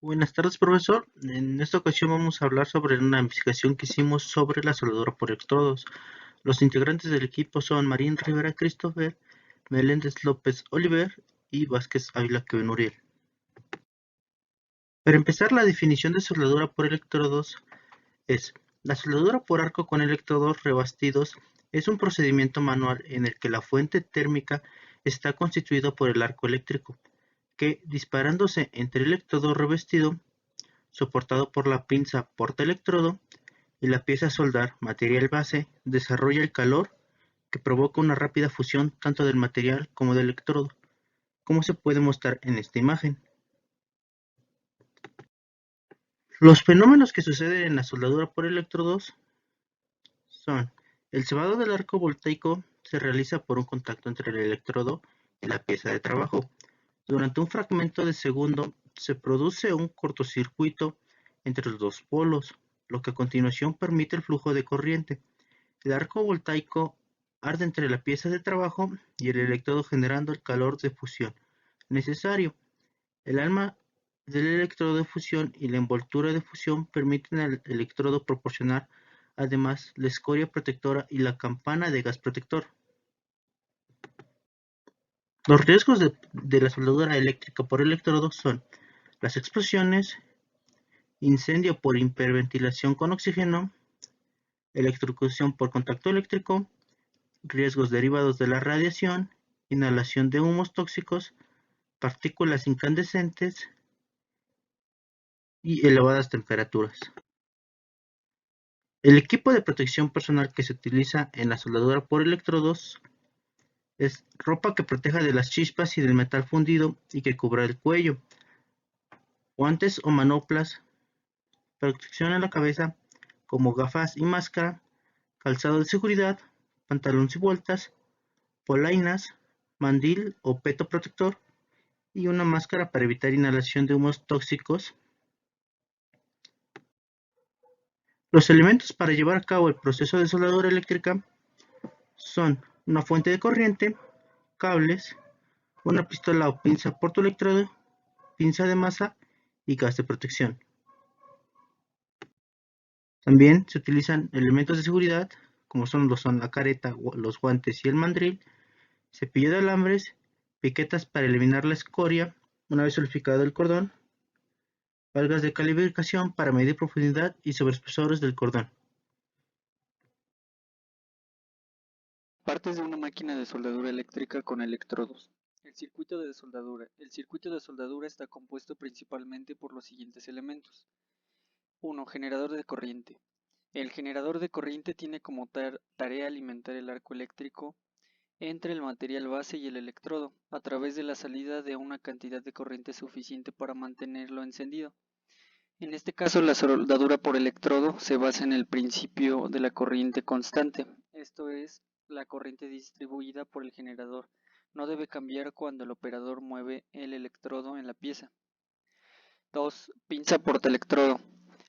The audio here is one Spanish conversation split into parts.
Buenas tardes, profesor. En esta ocasión vamos a hablar sobre una investigación que hicimos sobre la soldadura por electrodos. Los integrantes del equipo son Marín Rivera Christopher, Meléndez López Oliver y Vázquez Ávila Kevin Uriel. Para empezar, la definición de soldadura por electrodos es: la soldadura por arco con electrodos rebastidos es un procedimiento manual en el que la fuente térmica está constituida por el arco eléctrico, que, disparándose entre el electrodo revestido, soportado por la pinza portaelectrodo, y la pieza a soldar, material base, desarrolla el calor que provoca una rápida fusión tanto del material como del electrodo, como se puede mostrar en esta imagen. Los fenómenos que suceden en la soldadura por electrodos son: el cebado del arco voltaico se realiza por un contacto entre el electrodo y la pieza de trabajo. Durante un fragmento de segundo se produce un cortocircuito entre los dos polos, lo que a continuación permite el flujo de corriente. El arco voltaico arde entre la pieza de trabajo y el electrodo, generando el calor de fusión necesario. El alma del electrodo de fusión y la envoltura de fusión permiten al electrodo proporcionar además la escoria protectora y la campana de gas protector. Los riesgos de la soldadura eléctrica por electrodo son las explosiones, incendio por hiperventilación con oxígeno, electrocución por contacto eléctrico, riesgos derivados de la radiación, inhalación de humos tóxicos, partículas incandescentes y elevadas temperaturas. El equipo de protección personal que se utiliza en la soldadura por electrodos es ropa que proteja de las chispas y del metal fundido y que cubra el cuello, guantes o manoplas, protección en la cabeza como gafas y máscara, calzado de seguridad, pantalones y vueltas, polainas, mandil o peto protector y una máscara para evitar inhalación de humos tóxicos. Los elementos para llevar a cabo el proceso de soldadura eléctrica son una fuente de corriente, cables, una pistola o pinza portoelectrodo, pinza de masa y gas de protección. También se utilizan elementos de seguridad como son la careta, los guantes y el mandril, cepillo de alambres, piquetas para eliminar la escoria una vez solidificado el cordón, valgas de calibración para medir profundidad y sobreespesores del cordón. Partes de una máquina de soldadura eléctrica con electrodos. El circuito de soldadura. El circuito de soldadura está compuesto principalmente por los siguientes elementos. 1. Generador de corriente. El generador de corriente tiene como tarea alimentar el arco eléctrico entre el material base y el electrodo, a través de la salida de una cantidad de corriente suficiente para mantenerlo encendido. En este caso, la soldadura por electrodo se basa en el principio de la corriente constante, esto es, la corriente distribuida por el generador no debe cambiar cuando el operador mueve el electrodo en la pieza. 2. Pinza portaelectrodo.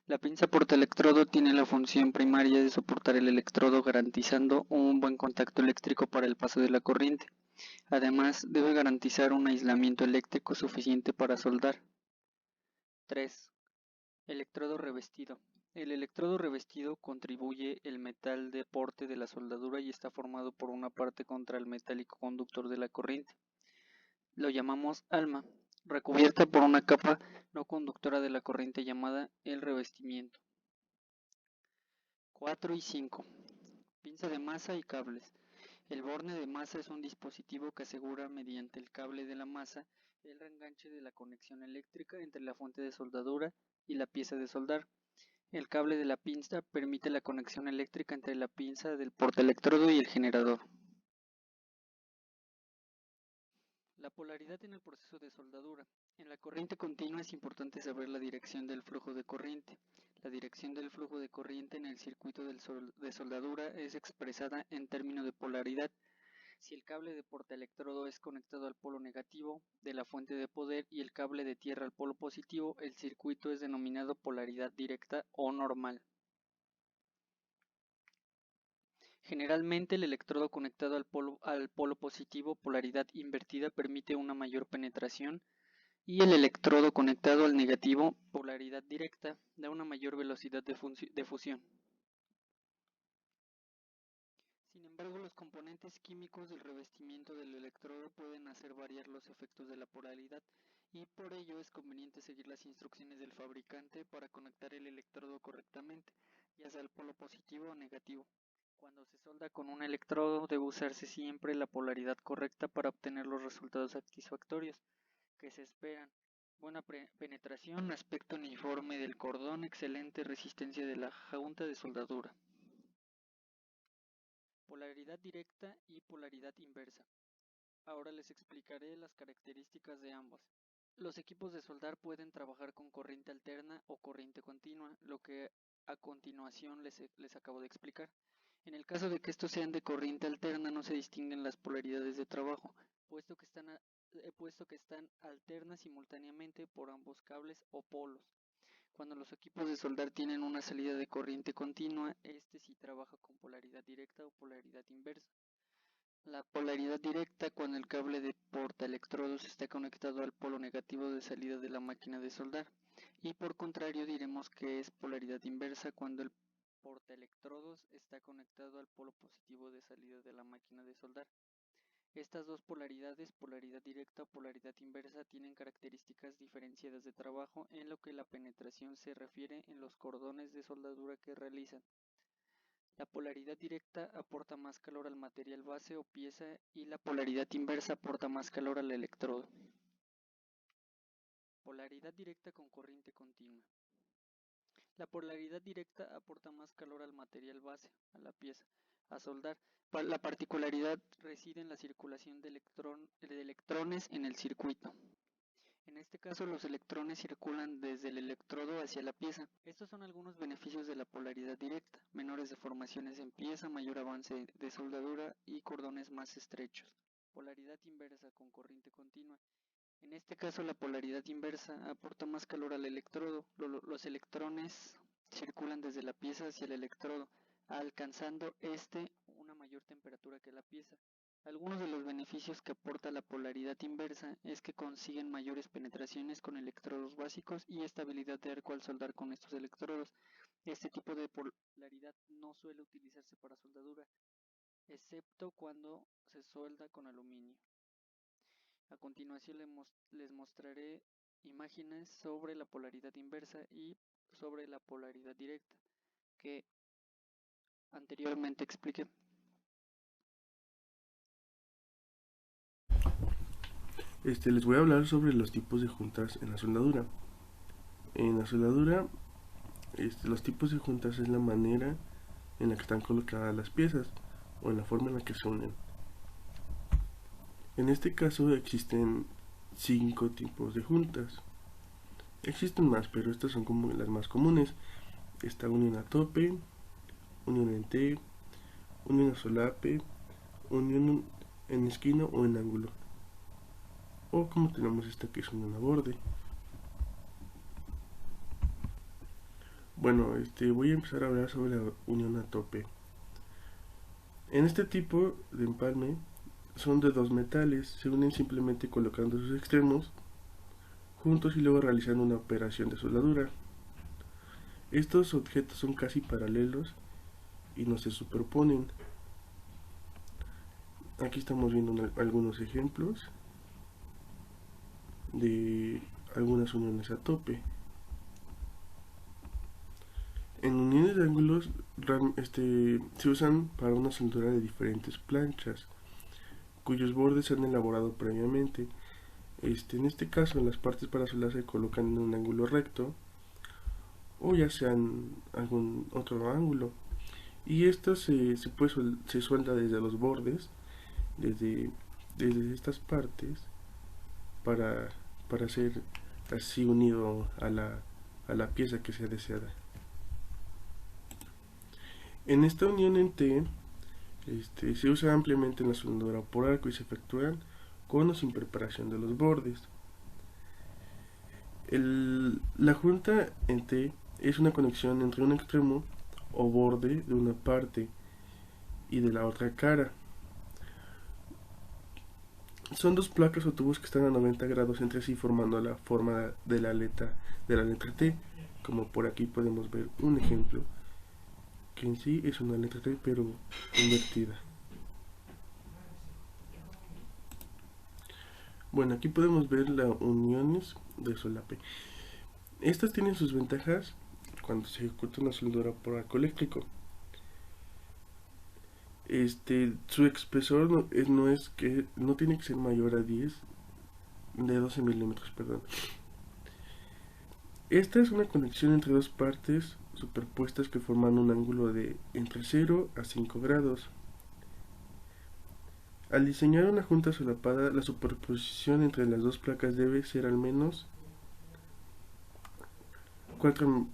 La pinza portaelectrodo tiene la función primaria de soportar el electrodo, garantizando un buen contacto eléctrico para el paso de la corriente. Además, debe garantizar un aislamiento eléctrico suficiente para soldar. 3. Electrodo revestido. El electrodo revestido contribuye el metal de porte de la soldadura y está formado por una parte contra el metálico conductor de la corriente. Lo llamamos alma, recubierta por una capa no conductora de la corriente llamada el revestimiento. 4 y 5. Pinza de masa y cables. El borne de masa es un dispositivo que asegura mediante el cable de la masa el reenganche de la conexión eléctrica entre la fuente de soldadura y la pieza de soldar. El cable de la pinza permite la conexión eléctrica entre la pinza del portaelectrodo y el generador. La polaridad en el proceso de soldadura. En la corriente continua es importante saber la dirección del flujo de corriente. La dirección del flujo de corriente en el circuito de soldadura es expresada en términos de polaridad. Si el cable de portaelectrodo es conectado al polo negativo de la fuente de poder y el cable de tierra al polo positivo, el circuito es denominado polaridad directa o normal. Generalmente el electrodo conectado al polo positivo, polaridad invertida, permite una mayor penetración y el electrodo conectado al negativo, polaridad directa, da una mayor velocidad de fusión. Sin embargo, los componentes químicos del revestimiento del electrodo pueden hacer variar los efectos de la polaridad y por ello es conveniente seguir las instrucciones del fabricante para conectar el electrodo correctamente, ya sea al polo positivo o negativo. Cuando se solda con un electrodo debe usarse siempre la polaridad correcta para obtener los resultados satisfactorios que se esperan. Buena penetración, aspecto uniforme del cordón, excelente resistencia de la junta de soldadura. Polaridad directa y polaridad inversa. Ahora les explicaré las características de ambos. Los equipos de soldar pueden trabajar con corriente alterna o corriente continua, lo que a continuación les acabo de explicar. En el caso de que estos sean de corriente alterna no se distinguen las polaridades de trabajo, puesto que están alternas simultáneamente por ambos cables o polos. Cuando los equipos de soldar tienen una salida de corriente continua, este sí trabaja con polaridad directa o polaridad inversa. La polaridad directa cuando el cable de portaelectrodos está conectado al polo negativo de salida de la máquina de soldar, y por contrario diremos que es polaridad inversa cuando el portaelectrodos está conectado al polo positivo de salida de la máquina de soldar. Estas dos polaridades, polaridad directa o polaridad inversa, tienen características diferenciadas de trabajo en lo que la penetración se refiere en los cordones de soldadura que realizan. La polaridad directa aporta más calor al material base o pieza y la polaridad inversa aporta más calor al electrodo. Polaridad directa con corriente continua. La polaridad directa aporta más calor al material base, a la pieza, a soldar. La particularidad reside en la circulación de electrones en el circuito. En este caso, los electrones circulan desde el electrodo hacia la pieza. Estos son algunos beneficios de la polaridad directa: menores deformaciones en pieza, mayor avance de soldadura y cordones más estrechos. Polaridad inversa con corriente continua. En este caso, la polaridad inversa aporta más calor al electrodo. Los electrones circulan desde la pieza hacia el electrodo, alcanzando una mayor temperatura que la pieza. Algunos de los beneficios que aporta la polaridad inversa es que consiguen mayores penetraciones con electrodos básicos y estabilidad de arco al soldar con estos electrodos. Este tipo de polaridad no suele utilizarse para soldadura, excepto cuando se solda con aluminio. A continuación les mostraré imágenes sobre la polaridad inversa y sobre la polaridad directa que anteriormente expliqué. Les voy a hablar sobre los tipos de juntas en la soldadura. En la soldadura, los tipos de juntas es la manera en la que están colocadas las piezas o en la forma en la que se unen. En este caso existen 5 tipos de juntas. Existen más, pero estas son como las más comunes. Está unión a tope, unión en T, unión a solape, unión en esquina o en ángulo. O como tenemos esta que es unión a borde. Bueno, voy a empezar a hablar sobre la unión a tope. En este tipo de empalme son de dos metales, se unen simplemente colocando sus extremos juntos y luego realizando una operación de soldadura. Estos objetos son casi paralelos y no se superponen. Aquí estamos viendo algunos ejemplos de algunas uniones a tope. En uniones de ángulos se usan para una soldadura de diferentes planchas cuyos bordes se han elaborado previamente. En este caso, las partes para soldar se colocan en un ángulo recto o ya sea en algún otro ángulo, y esto se suelda desde los bordes, desde estas partes, para ser así unido a la pieza que sea deseada. En esta unión en T se usa ampliamente en la soldadura por arco y se efectúan con o sin preparación de los bordes. La junta en T es una conexión entre un extremo o borde de una parte y de la otra cara. Son dos placas o tubos que están a 90 grados entre sí formando la forma de la letra T, como por aquí podemos ver un ejemplo que en sí es una letra T pero invertida. Bueno, aquí podemos ver las uniones de solape. Estas tienen sus ventajas cuando se ejecuta una soldadura por arco eléctrico. Su espesor no tiene que ser mayor a 12 milímetros, perdón. Esta es una conexión entre dos partes superpuestas que forman un ángulo de entre 0 a 5 grados. Al diseñar una junta solapada, la superposición entre las dos placas debe ser al menos 4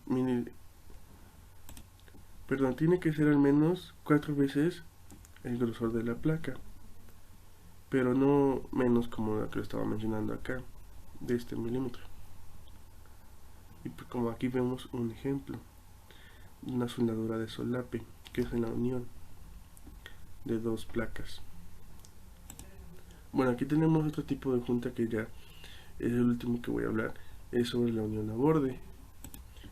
tiene que ser al menos 4 veces el grosor de la placa, pero no menos como la que lo estaba mencionando acá, de este milímetro. Y pues como aquí vemos un ejemplo de una soldadura de solape, que es en la unión de dos placas. Bueno, aquí tenemos otro tipo de junta que ya es el último que voy a hablar, es sobre la unión a borde.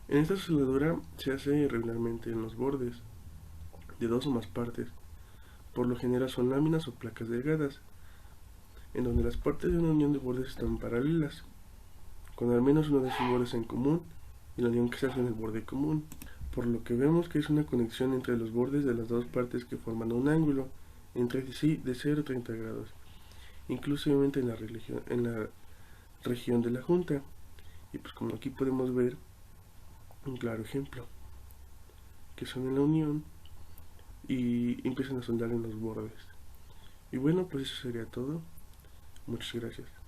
En esta soldadura se hace regularmente en los bordes de dos o más partes. Por lo general son láminas o placas delgadas, en donde las partes de una unión de bordes están paralelas, con al menos uno de sus bordes en común y la unión que se hace en el borde común, por lo que vemos que es una conexión entre los bordes de las dos partes que forman un ángulo entre sí de 0 a 30 grados, inclusivamente en la región de la junta. Y pues como aquí podemos ver un claro ejemplo, que son en la unión y empiezan a soldar en los bordes. Y bueno, pues eso sería todo. Muchas gracias.